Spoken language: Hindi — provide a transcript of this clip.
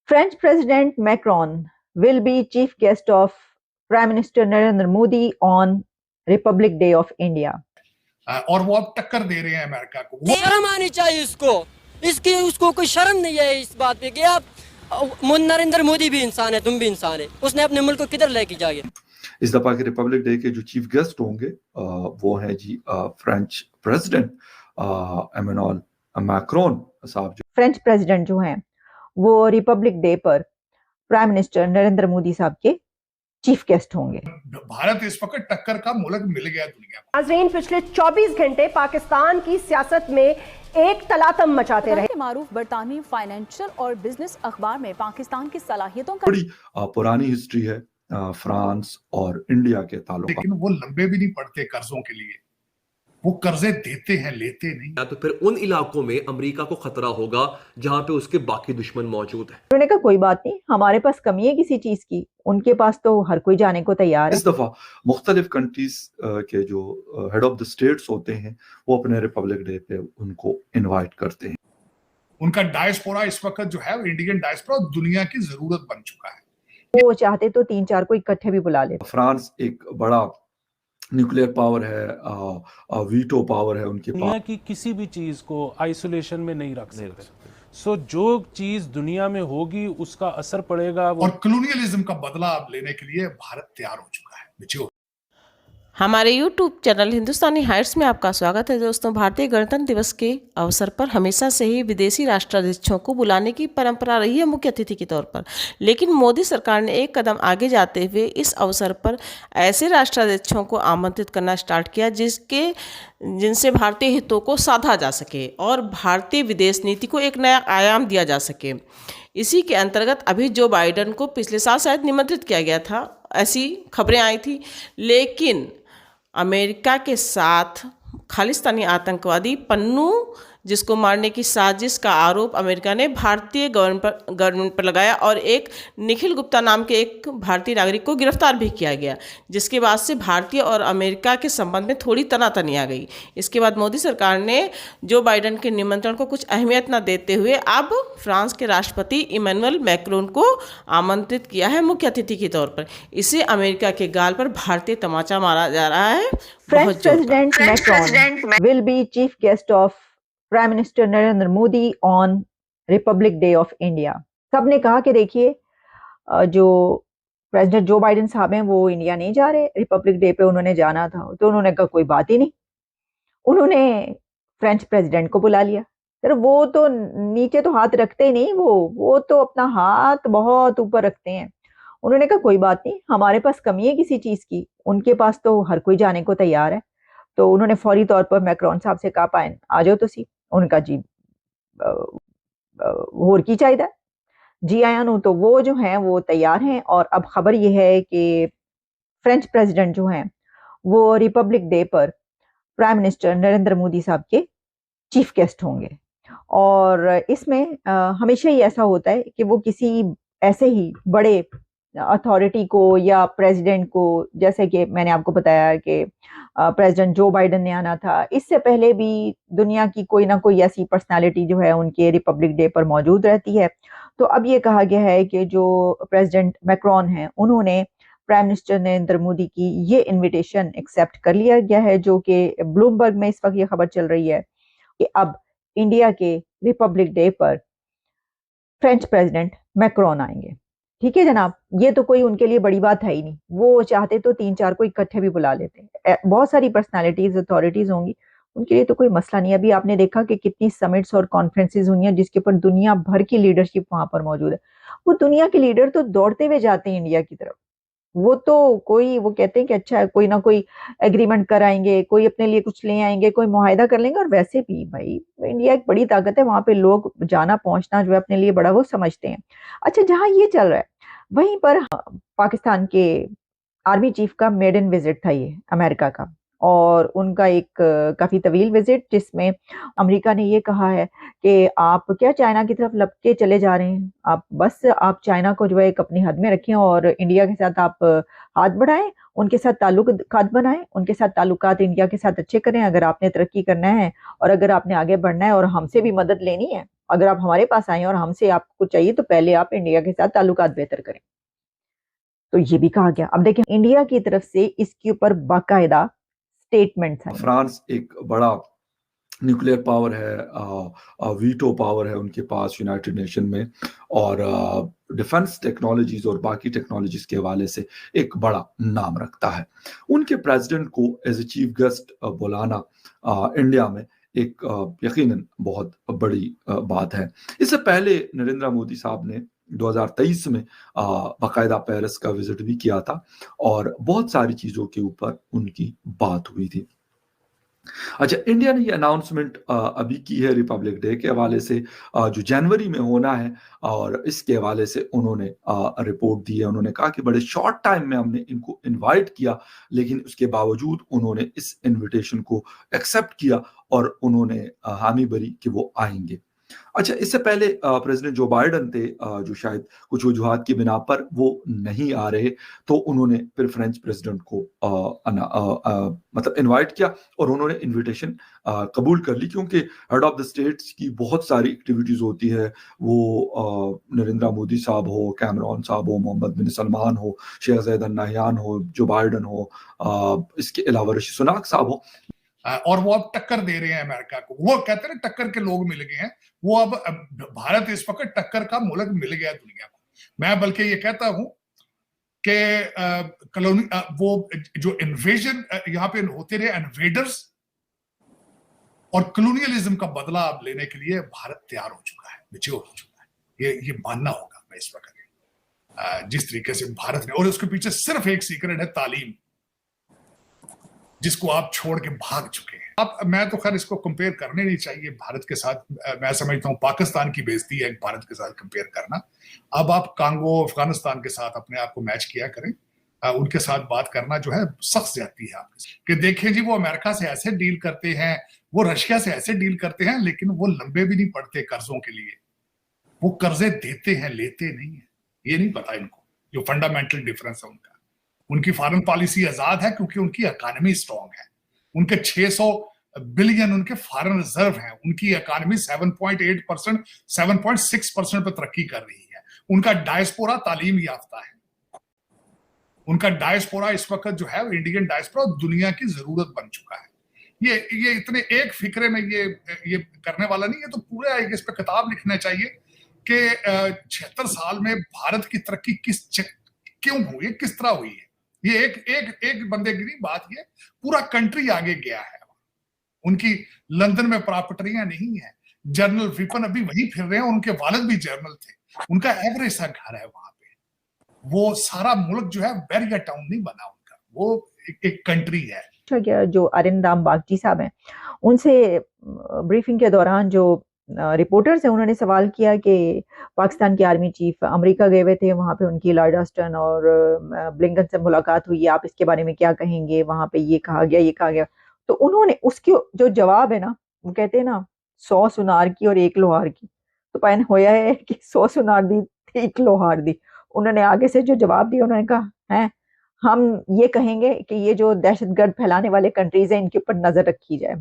French President Macron will be chief guest of Prime Minister Narendra Modi on Republic Day of India. और वो अब टक्कर दे रहे हैं अमेरिका को। शर्म आनी चाहिए इसकी उसको कोई शर्म नहीं है इस बात पे कि आप नरेंद्र मोदी भी इंसान है, तुम भी इंसान है। उसने अपने मुल्क को किधर लेके जाए। इस दफा के रिपब्लिक डे के जो चीफ गेस्ट होंगे वो हैं जी फ्रेंच प्रेसिडेंट एमेनुअल मैक्रोन साहब। फ्रेंच प्रेसिडेंट जो हैं वो रिपब्लिक डे पर प्राइम मिनिस्टर नरेंद्र मोदी साहब के चीफ गेस्ट होंगे। भारत इस वक्त टक्कर का मुल्क मिल गया दुनिया में। नाज़रीन, पिछले 24 घंटे पाकिस्तान की सियासत में एक तलातम मचाते रहे। मारूफ बरतानवी फाइनेंशियल और बिजनेस अखबार में पाकिस्तान की सलाहियतों का बड़ी पुरानी हिस्ट्री है फ्रांस और इंडिया के ताल्लुक, लेकिन वो लंबे भी नहीं पड़ते कर्जों के लिए, वो कर्जे देते हैं, लेते नहीं। या तो फिर उन इलाकों में अमेरिका को खतरा होगा जहां पे उसके बाकी दुश्मन मौजूद हैं। उन्होंने कहा कोई बात नहीं, हमारे पास कमी है किसी चीज की, उनके पास तो हर कोई जाने को तैयार है। इस दफा मुख्तलिफ कंट्रीज के जो हेड ऑफ द स्टेट्स होते हैं वो अपने रिपब्लिक डे पे उनको इनवाइट करते हैं। उनका डायस्पोरा इस वक्त जो है इंडियन डायस्पोरा दुनिया की जरूरत बन चुका है। वो चाहते तो 3-4 को इकट्ठे भी बुला लेते। फ्रांस एक बड़ा न्यूक्लियर पावर है, वीटो पावर है उनके पास। दुनिया की किसी भी चीज को आइसोलेशन में नहीं रख सकते। सो जो चीज दुनिया में होगी उसका असर पड़ेगा। और कॉलोनियलिज्म का बदला लेने के लिए भारत तैयार हो चुका है। हमारे YouTube चैनल हिंदुस्तानी हाइट्स में आपका स्वागत है दोस्तों। भारतीय गणतंत्र दिवस के अवसर पर हमेशा से ही विदेशी राष्ट्राध्यक्षों को बुलाने की परंपरा रही है मुख्य अतिथि के तौर पर, लेकिन मोदी सरकार ने एक कदम आगे जाते हुए इस अवसर पर ऐसे राष्ट्राध्यक्षों को आमंत्रित करना स्टार्ट किया जिनसे भारतीय हितों को साधा जा सके और भारतीय विदेश नीति को एक नया आयाम दिया जा सके। इसी के अंतर्गत अभी जो बाइडन को पिछले साल शायद निमंत्रित किया गया था, ऐसी खबरें आई थी, लेकिन अमेरिका के साथ खालिस्तानी आतंकवादी पन्नू जिसको मारने की साजिश का आरोप अमेरिका ने भारतीय गवर्नमेंट पर लगाया और एक निखिल गुप्ता नाम के एक भारतीय नागरिक को गिरफ्तार भी किया गया, जिसके बाद से भारतीय और अमेरिका के संबंध में थोड़ी तनातनी आ गई। इसके बाद मोदी सरकार ने जो बाइडन के निमंत्रण को कुछ अहमियत न देते हुए अब फ्रांस के राष्ट्रपति इमैनुअल मैक्रोन को आमंत्रित किया है मुख्य अतिथि के तौर पर। इसे अमेरिका के गाल पर भारतीय तमाचा मारा जा रहा है। French president Macron will be chief guest of prime minister Narendra Modi on Republic day of India. सबने कहा कि देखिए जो प्रेसिडेंट जो बाइडेन साहब हैं वो इंडिया नहीं जा रहे, रिपब्लिक डे पे उन्होंने जाना था, तो उन्होंने कहा कोई बात ही नहीं, उन्होंने फ्रेंच प्रेसिडेंट को बुला लिया। फिर वो तो नीचे तो हाथ रखते ही नहीं, वो तो अपना हाथ बहुत ऊपर रखते हैं। उन्होंने कहा कोई बात नहीं, हमारे पास कमी है किसी चीज की, उनके पास तो हर कोई जाने को तैयार है। तो उन्होंने फौरी तौर पर मैक्रोन साहब से कहा पाए आ जाओ तो सी। उनका जी होर की चाहिए जी आया नु, तो वो जो हैं वो तैयार हैं। और अब खबर ये है कि फ्रेंच प्रेसिडेंट जो हैं वो रिपब्लिक डे पर प्राइम मिनिस्टर नरेंद्र मोदी साहब के चीफ गेस्ट होंगे। और इसमें हमेशा ही ऐसा होता है कि वो किसी ऐसे ही बड़े अथॉरिटी को या प्रेसिडेंट को, जैसे कि मैंने आपको बताया कि प्रेसिडेंट जो बाइडेन ने आना था, इससे पहले भी दुनिया की कोई ना कोई ऐसी पर्सनालिटी जो है उनके रिपब्लिक डे पर मौजूद रहती है। तो अब ये कहा गया है कि जो प्रेसिडेंट मैक्रोन हैं उन्होंने प्राइम मिनिस्टर नरेंद्र मोदी की ये इनविटेशन एक्सेप्ट कर लिया गया है, जो कि ब्लूमबर्ग में इस वक्त ये खबर चल रही है कि अब इंडिया के रिपब्लिक डे पर फ्रेंच प्रेसिडेंट मैक्रोन आएंगे। ठीक है जनाब, ये तो कोई उनके लिए बड़ी बात है ही नहीं, वो चाहते तो 3-4 को इकट्ठे भी बुला लेते। बहुत सारी पर्सनालिटीज अथॉरिटीज होंगी, उनके लिए तो कोई मसला नहीं है। अभी आपने देखा कि कितनी समिट्स और कॉन्फ्रेंसेज हुई हैं जिसके ऊपर दुनिया भर की लीडरशिप वहां पर मौजूद है। वो दुनिया के लीडर तो दौड़ते हुए जाते हैं इंडिया की तरफ। वो तो वो कहते हैं कि अच्छा है, कोई ना कोई एग्रीमेंट कराएंगे, कोई अपने लिए कुछ ले आएंगे, कोई मुआहिदा कर लेंगे। और वैसे भी भाई इंडिया एक बड़ी ताकत है, वहां पे लोग जाना पहुंचना जो है अपने लिए बड़ा वो समझते हैं। अच्छा, जहां ये चल रहा है वहीं पर पाकिस्तान के आर्मी चीफ का मेडन विजिट था ये अमेरिका का, और उनका एक काफी तवील विजिट जिसमें अमेरिका ने ये कहा है कि आप क्या चाइना की तरफ लपके चले जा रहे हैं, आप चाइना को जो है एक अपनी हद में रखें और इंडिया के साथ आप हाथ बढ़ाएं, उनके साथ ताल्लुकात बनाएं, उनके साथ ताल्लुकात इंडिया के साथ अच्छे करें। अगर आपने तरक्की करना है और अगर आपने आगे बढ़ना है और हमसे भी मदद लेनी है अगर आप हमारे पास आए और हमसे आपको कुछ चाहिए तो पहले आप इंडिया के साथ ताल्लुकात बेहतर करें। तो ये भी कहा गया। अब देखें इंडिया की तरफ से इसके ऊपर बाकायदा स्टेटमेंट्स हैं। फ्रांस एक बड़ा न्यूक्लियर पावर है, वीटो पावर है उनके पास यूनाइटेड नेशन में, और डिफेंस टेक्नोलॉजीज और बाकी टेक्नोलॉजीज के हवाले से एक बड़ा नाम रखता है। उनके प्रेसिडेंट को एज ए चीफ गेस्ट बुलाना इंडिया में एक यकीनन बहुत बड़ी बात है। इससे पहले नरेंद्र मोदी साहब ने 2023 में बाकायदा पेरिस का विजिट भी किया था और बहुत सारी चीजों के ऊपर उनकी बात हुई थी। अच्छा, इंडिया ने ये अनाउंसमेंट अभी की है रिपब्लिक डे के हवाले से, जो जनवरी में होना है, और इसके हवाले से उन्होंने रिपोर्ट दी है। उन्होंने कहा कि बड़े शॉर्ट टाइम में हमने इनको इनवाइट किया, लेकिन उसके बावजूद उन्होंने इस इनविटेशन को एक्सेप्ट किया और उन्होंने हामी भरी कि वो आएंगे। अच्छा, इससे पहले प्रेसिडेंट जो बाइडन थे, जो शायद कुछ वजूहात की बिना पर वो नहीं आ रहे, तो उन्होंने फिर फ्रेंच प्रेसिडेंट को मतलब इनवाइट किया और उन्होंने इनविटेशन कबूल कर ली, क्योंकि हेड ऑफ द स्टेट्स की बहुत सारी एक्टिविटीज होती है। वो नरेंद्र मोदी साहब हो, कैमरॉन साहब हो, मोहम्मद बिन सलमान हो, शेख ज़ायद अल नहयान हो, जो बाइडन हो, इसके अलावा ऋषि सुनाक साहब हो, और वो अब टक्कर दे रहे हैं अमेरिका को। वो कहते हैं टक्कर के लोग मिल गए हैं। वो अब भारत इस वक्त टक्कर का मुल्क मिल गया दुनिया को। मैं बल्कि ये कहता हूं कि कॉलोनी वो जो इन्वेजन यहाँ पे होते रहे, इन्वेडर्स और कॉलोनियलिज्म का बदला अब लेने के लिए भारत तैयार हो चुका है, मैच्योर हो चुका है। ये मानना होगा मैं इस वक्त जिस तरीके से भारत ने, और उसके पीछे सिर्फ एक सीक्रेट है, तालीम, जिसको आप छोड़ के भाग चुके हैं। अब मैं तो खैर इसको कंपेयर करने नहीं चाहिए भारत के साथ। मैं समझता हूं पाकिस्तान की बेइज्जती है भारत के साथ कंपेयर करना। अब आप कांगो, अफगानिस्तान के साथ अपने आप को मैच किया करें। उनके साथ बात करना जो है सख्त ज्यादती है आपके, कि देखें जी वो अमेरिका से ऐसे डील करते हैं, वो रशिया से ऐसे डील करते हैं, लेकिन वो लंबे भी नहीं पड़ते कर्जों के लिए। वो कर्जे देते हैं, लेते नहीं है। ये नहीं पता इनको, जो फंडामेंटल डिफरेंस है उनका। उनकी फॉरेन पॉलिसी आजाद है क्योंकि उनकी इकोनॉमी स्ट्रांग है। उनके 600 बिलियन उनके फॉरेन रिजर्व हैं। उनकी इकोनॉमी 7.8%, 7.6% पर तरक्की कर रही है। उनका डायस्पोरा तालीम याफ्ता है। उनका डायस्पोरा इस वक्त जो है इंडियन डायस्पोरा दुनिया की जरूरत बन चुका है। ये इतने एक फिक्रे में ये करने वाला नहीं है। तो पूरा इस पे किताब लिखना चाहिए कि 76 साल में भारत की तरक्की क्यों हुई है, किस तरह हुई है। ये एक बंदे की नहीं बात, ये पूरा कंट्री आगे गया है। उनकी लंदन में प्रॉपर्टियां नहीं है। जनरल विपिन अभी वहीं फिर रहे हैं, उनके वालिद भी जनरल थे। उनका एवरेज सा घर है वहां पे। वो सारा मुल्क जो है बैरियर टाउन नहीं बना उनका, वो एक कंट्री है। जो अरिंदाम बागची साहब हैं, उनसे ब्रीफिंग के दौरान जो रिपोर्टर्स हैं, उन्होंने सवाल किया कि पाकिस्तान के आर्मी चीफ अमेरिका गए हुए थे, वहाँ पे उनकी लॉर्ड ऑस्टन और ब्लिंकन से मुलाकात हुई, आप इसके बारे में क्या कहेंगे, वहाँ पे ये कहा गया, ये कहा गया। तो उन्होंने उसके जो जवाब है ना, वो कहते हैं ना 100 सुनार की और 1 लोहार की, तो पैन होया है कि 100 सुनार दी 1 लोहार दी। उन्होंने आगे से जो जवाब दिया, उन्होंने कहा है हम ये कहेंगे कि ये जो दहशतगर्द फैलाने वाले कंट्रीज हैं, इनके ऊपर नजर रखी जाए।